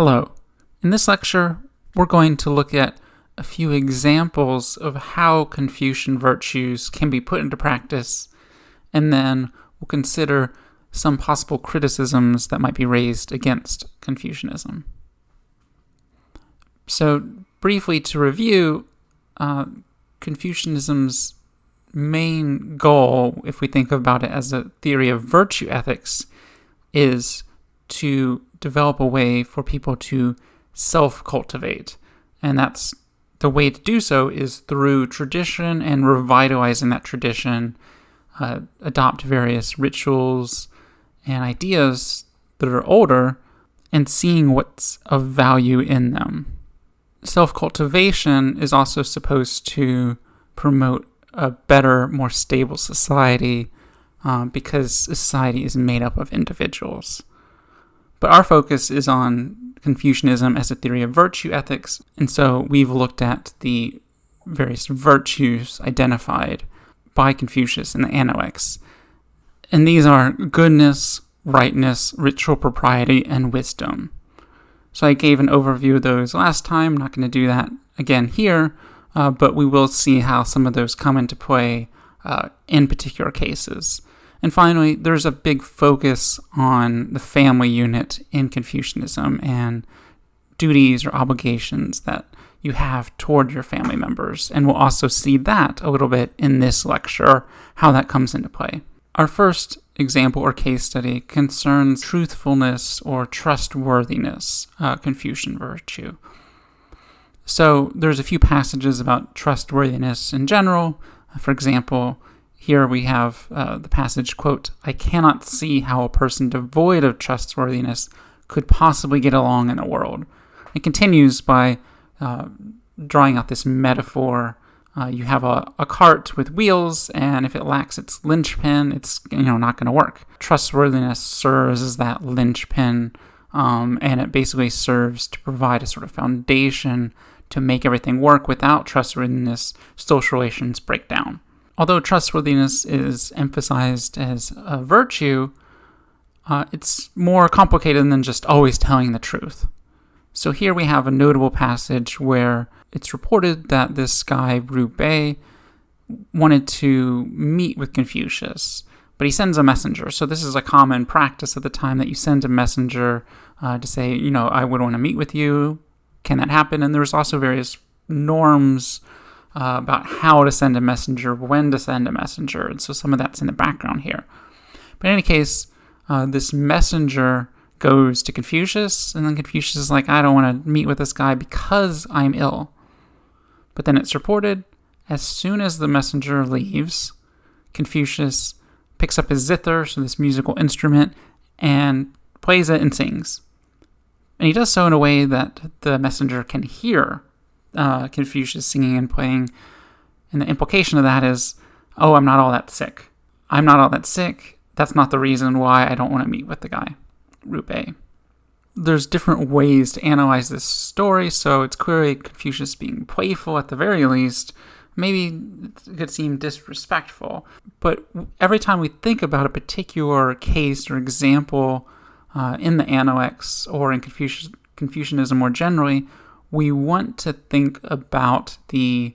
Hello. In this lecture, we're going to look at a few examples of how Confucian virtues can be put into practice, and then we'll consider some possible criticisms that might be raised against Confucianism. So, briefly to review, Confucianism's main goal, if we think about it as a theory of virtue ethics, is to develop a way for people to self-cultivate. And that's the way to do so is through tradition and revitalizing that tradition, adopt various rituals and ideas that are older and seeing what's of value in them. Self-cultivation is also supposed to promote a better, more stable society because society is made up of individuals. But our focus is on Confucianism as a theory of virtue ethics, and so we've looked at the various virtues identified by Confucius in the Anoics. And these are goodness, rightness, ritual propriety, and wisdom. So I gave an overview of those last time. I'm not going to do that again here, but we will see how some of those come into play in particular cases. And finally, there's a big focus on the family unit in Confucianism and duties or obligations that you have toward your family members. And we'll also see that a little bit in this lecture, how that comes into play. Our first example or case study concerns truthfulness or trustworthiness, Confucian virtue. So there's a few passages about trustworthiness in general. For example, here we have the passage, quote, "I cannot see how a person devoid of trustworthiness could possibly get along in the world." It continues by drawing out this metaphor. You have a cart with wheels, and if it lacks its linchpin, it's not going to work. Trustworthiness serves as that linchpin, and it basically serves to provide a sort of foundation to make everything work. Without trustworthiness, social relations break down. Although trustworthiness is emphasized as a virtue, it's more complicated than just always telling the truth. So here we have a notable passage where it's reported that this guy, Ru Bei, wanted to meet with Confucius, but he sends a messenger. So this is a common practice at the time that you send a messenger to say, I would want to meet with you. Can that happen? And there's also various norms about how to send a messenger, when to send a messenger, and so some of that's in the background here. But in any case, this messenger goes to Confucius, and then Confucius is like, I don't want to meet with this guy because I'm ill. But then it's reported, as soon as the messenger leaves, Confucius picks up his zither, so this musical instrument, and plays it and sings. And he does so in a way that the messenger can hear Confucius singing and playing, and the implication of that is, I'm not all that sick. I'm not all that sick. That's not the reason why I don't want to meet with the guy, Ru Bei. There's different ways to analyze this story, so it's clearly Confucius being playful at the very least. Maybe it could seem disrespectful, but every time we think about a particular case or example in the Anoics or in Confucianism more generally, we want to think about the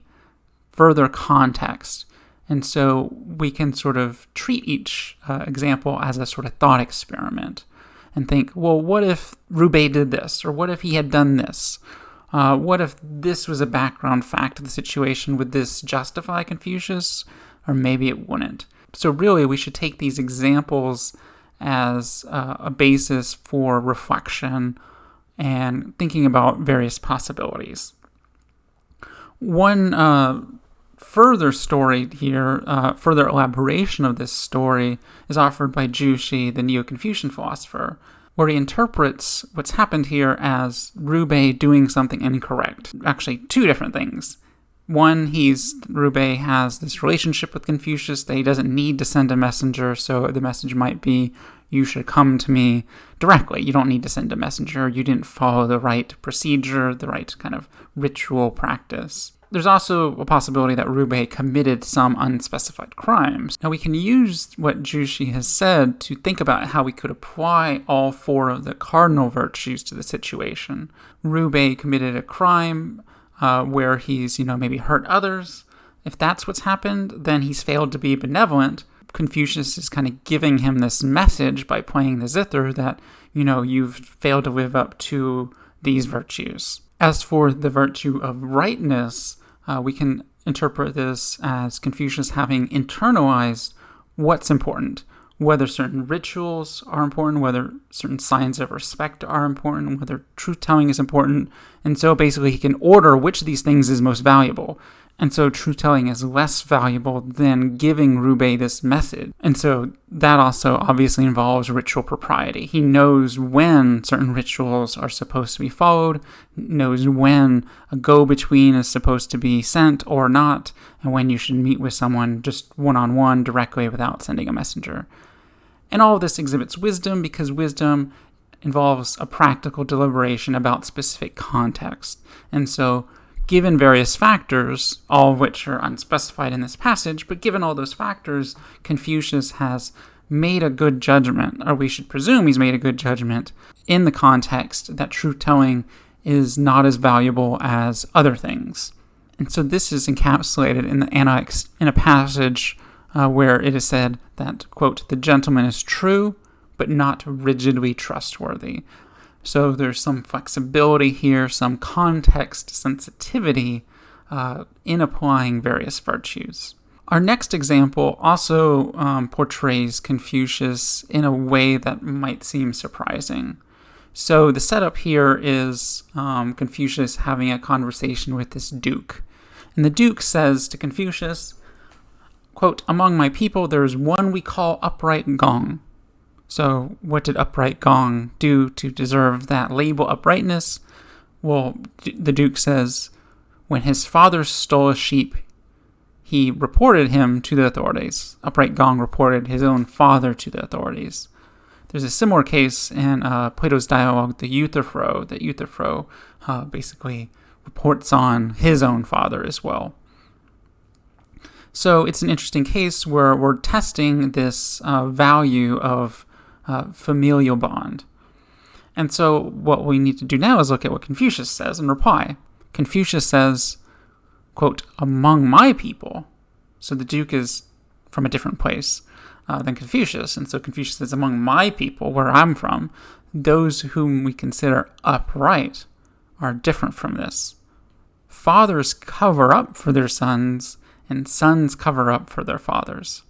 further context. And so we can sort of treat each example as a sort of thought experiment and think, well, what if Ru Bei did this? Or what if he had done this? What if this was a background fact of the situation? Would this justify Confucius? Or maybe it wouldn't. So really, we should take these examples as a basis for reflection and thinking about various possibilities. One further story here, further elaboration of this story, is offered by Zhu Xi, the Neo-Confucian philosopher, where he interprets what's happened here as Ru Bei doing something incorrect. Actually, two different things. One, Ru Bei has this relationship with Confucius that he doesn't need to send a messenger, so the message might be, you should come to me directly. You don't need to send a messenger. You didn't follow the right procedure, the right kind of ritual practice. There's also a possibility that Rubei committed some unspecified crimes. Now we can use what Jushi has said to think about how we could apply all 4 of the cardinal virtues to the situation. Rubei committed a crime where he's, maybe hurt others. If that's what's happened, then he's failed to be benevolent. Confucius is kind of giving him this message by playing the zither that, you've failed to live up to these virtues. As for the virtue of rightness, we can interpret this as Confucius having internalized what's important, whether certain rituals are important, whether certain signs of respect are important, whether truth-telling is important, and so basically he can order which of these things is most valuable. And so truth-telling is less valuable than giving Rubei this message. And so that also obviously involves ritual propriety. He knows when certain rituals are supposed to be followed, knows when a go-between is supposed to be sent or not, and when you should meet with someone just one-on-one directly without sending a messenger. And all of this exhibits wisdom because wisdom involves a practical deliberation about specific context. And so given various factors, all of which are unspecified in this passage, but given all those factors, Confucius has made a good judgment, or we should presume he's made a good judgment, in the context that truth-telling is not as valuable as other things. And so this is encapsulated in a passage where it is said that, quote, "The gentleman is true, but not rigidly trustworthy." So there's some flexibility here, some context sensitivity in applying various virtues. Our next example also portrays Confucius in a way that might seem surprising. So the setup here is Confucius having a conversation with this duke. And the duke says to Confucius, quote, "Among my people there is one we call upright Gong." So what did upright Gong do to deserve that label, uprightness? Well, the Duke says, when his father stole a sheep, he reported him to the authorities. Upright Gong reported his own father to the authorities. There's a similar case in Plato's dialogue, the Euthyphro. The Euthyphro basically reports on his own father as well. So it's an interesting case where we're testing this value of familial bond. And so what we need to do now is look at what Confucius says in reply. Confucius says, quote, "Among my people." So the Duke is from a different place than Confucius. And so Confucius says, "Among my people, where I'm from, those whom we consider upright are different from this. Fathers cover up for their sons, and sons cover up for their fathers.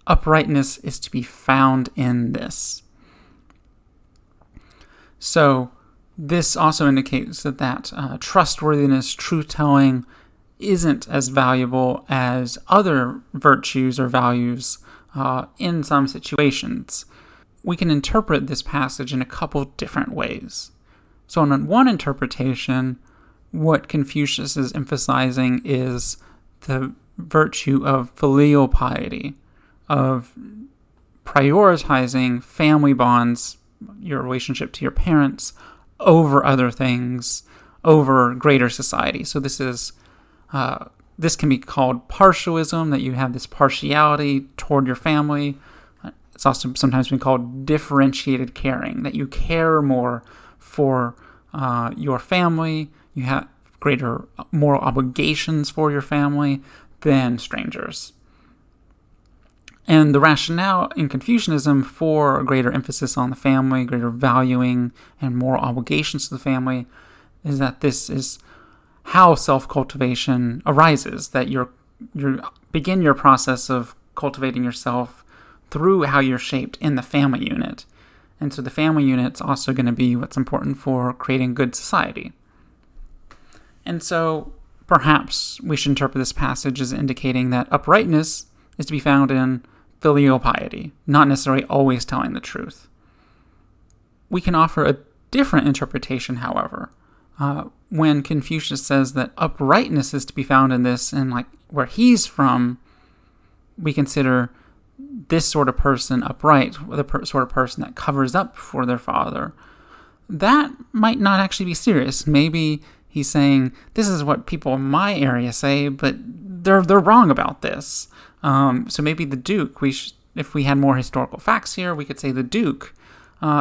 Uprightness is to be found in this." So this also indicates that trustworthiness, truth-telling, isn't as valuable as other virtues or values in some situations. We can interpret this passage in a couple different ways. So in one interpretation, what Confucius is emphasizing is the virtue of filial piety, of prioritizing family bonds, your relationship to your parents, over other things, over greater society. So this can be called partialism, that you have this partiality toward your family. It's also sometimes been called differentiated caring, that you care more for your family, you have greater moral obligations for your family than strangers. And the rationale in Confucianism for a greater emphasis on the family, greater valuing and moral obligations to the family, is that this is how self-cultivation arises, that you begin your process of cultivating yourself through how you're shaped in the family unit. And so the family unit's also going to be what's important for creating good society. And so perhaps we should interpret this passage as indicating that uprightness is to be found in filial piety, not necessarily always telling the truth. We can offer a different interpretation, however, when Confucius says that uprightness is to be found in this, and like where he's from, we consider this sort of person upright, the sort of person that covers up for their father. That might not actually be serious. Maybe He's saying, this is what people in my area say, but they're wrong about this. So maybe the Duke, if we had more historical facts here, we could say the Duke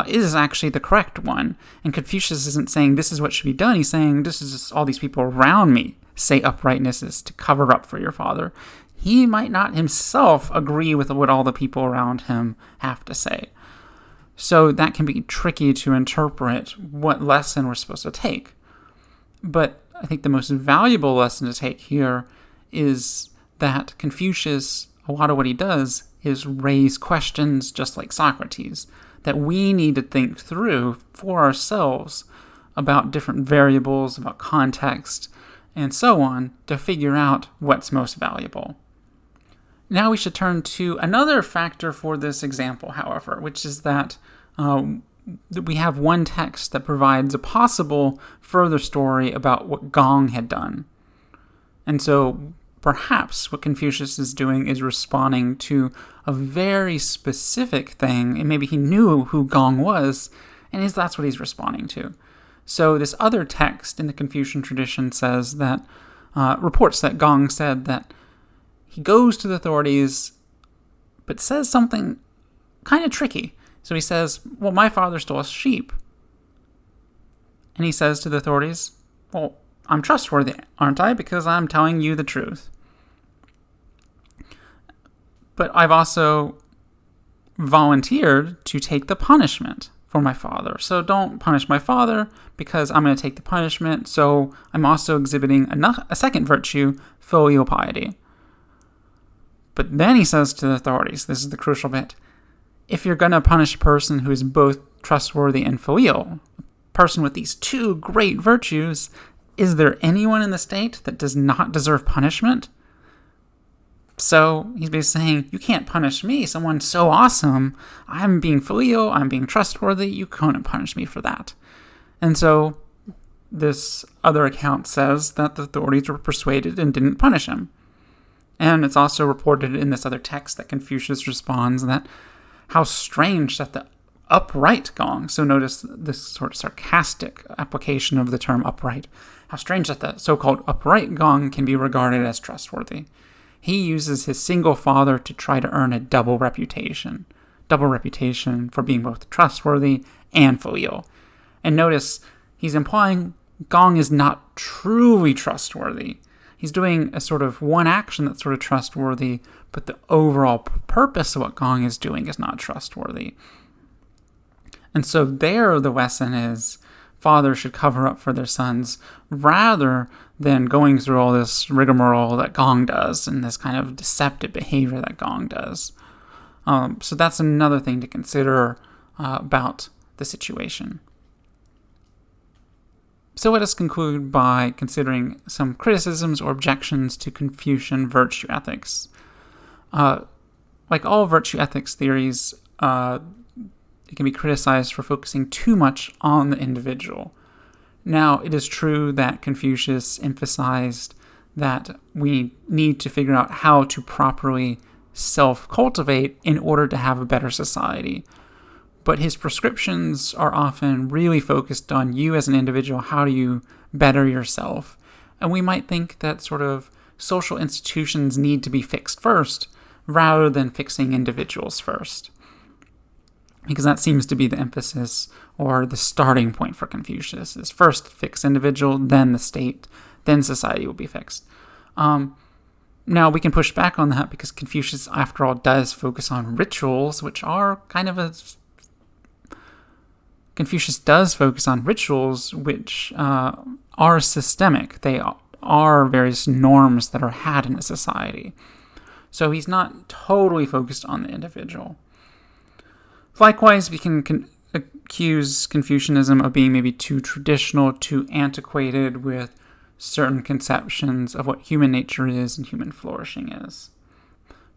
is actually the correct one. And Confucius isn't saying this is what should be done. He's saying this is just all these people around me say uprightness is to cover up for your father. He might not himself agree with what all the people around him have to say. So that can be tricky to interpret what lesson we're supposed to take. But I think the most valuable lesson to take here is that Confucius, a lot of what he does is raise questions just like Socrates, that we need to think through for ourselves about different variables, about context, and so on, to figure out what's most valuable. Now we should turn to another factor for this example, however, which is that we have one text that provides a possible further story about what Gong had done. And so perhaps what Confucius is doing is responding to a very specific thing, and maybe he knew who Gong was, and that's what he's responding to. So this other text in the Confucian tradition says that, reports that Gong said that he goes to the authorities, but says something kind of tricky. So he says, well, my father stole a sheep. And he says to the authorities, well, I'm trustworthy, aren't I? Because I'm telling you the truth. But I've also volunteered to take the punishment for my father. So don't punish my father because I'm going to take the punishment. So I'm also exhibiting a second virtue, filial piety. But then he says to the authorities, this is the crucial bit, if you're going to punish a person who is both trustworthy and filial, a person with these two great virtues, is there anyone in the state that does not deserve punishment? So he's basically saying, you can't punish me, someone so awesome. I'm being filial, I'm being trustworthy, you couldn't punish me for that. And so this other account says that the authorities were persuaded and didn't punish him. And it's also reported in this other text that Confucius responds that how strange that the upright Gong, so notice this sort of sarcastic application of the term upright, how strange that the so-called upright Gong can be regarded as trustworthy. He uses his single father to try to earn a double reputation for being both trustworthy and filial. And notice he's implying Gong is not truly trustworthy. He's doing a sort of one action that's sort of trustworthy, but the overall purpose of what Gong is doing is not trustworthy. And so there the lesson is fathers should cover up for their sons rather than going through all this rigmarole that Gong does and this kind of deceptive behavior that Gong does. So that's another thing to consider about the situation. So let us conclude by considering some criticisms or objections to Confucian virtue ethics. Like all virtue ethics theories, it can be criticized for focusing too much on the individual. Now, it is true that Confucius emphasized that we need to figure out how to properly self-cultivate in order to have a better society. But his prescriptions are often really focused on you as an individual. How do you better yourself? And we might think that sort of social institutions need to be fixed first rather than fixing individuals first. Because that seems to be the emphasis or the starting point for Confucius is first fix individual, then the state, then society will be fixed. Now, we can push back on that because Confucius, after all, does focus on rituals, which are kind of a... Confucius does focus on rituals which are systemic. They are various norms that are had in a society. So he's not totally focused on the individual. Likewise, we can accuse Confucianism of being maybe too traditional, too antiquated with certain conceptions of what human nature is and human flourishing is.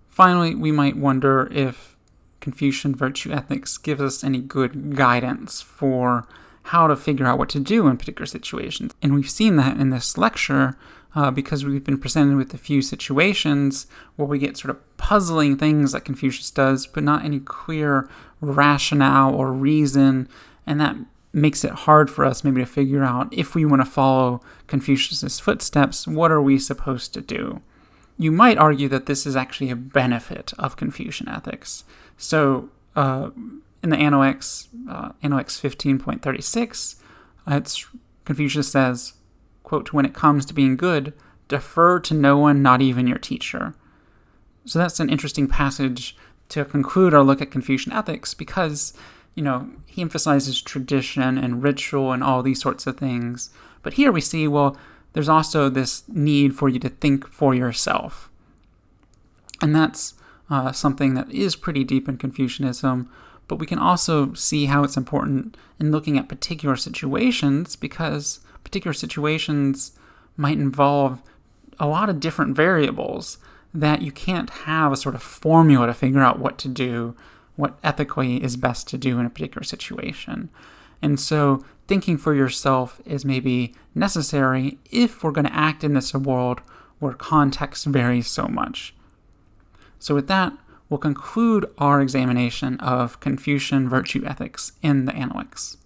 Finally, we might wonder if Confucian virtue ethics gives us any good guidance for how to figure out what to do in particular situations. And we've seen that in this lecture because we've been presented with a few situations where we get sort of puzzling things that Confucius does, but not any clear rationale or reason, and that makes it hard for us maybe to figure out if we want to follow Confucius's footsteps, what are we supposed to do? You might argue that this is actually a benefit of Confucian ethics. So in the Anoex 15.36, Confucius says, quote, "When it comes to being good, defer to no one, not even your teacher." So that's an interesting passage to conclude our look at Confucian ethics because, he emphasizes tradition and ritual and all these sorts of things. But here we see, there's also this need for you to think for yourself. And that's something that is pretty deep in Confucianism, but we can also see how it's important in looking at particular situations because particular situations might involve a lot of different variables that you can't have a sort of formula to figure out what to do, what ethically is best to do in a particular situation. And so thinking for yourself is maybe necessary if we're going to act in this world where context varies so much. So with that, we'll conclude our examination of Confucian virtue ethics in the Anoex.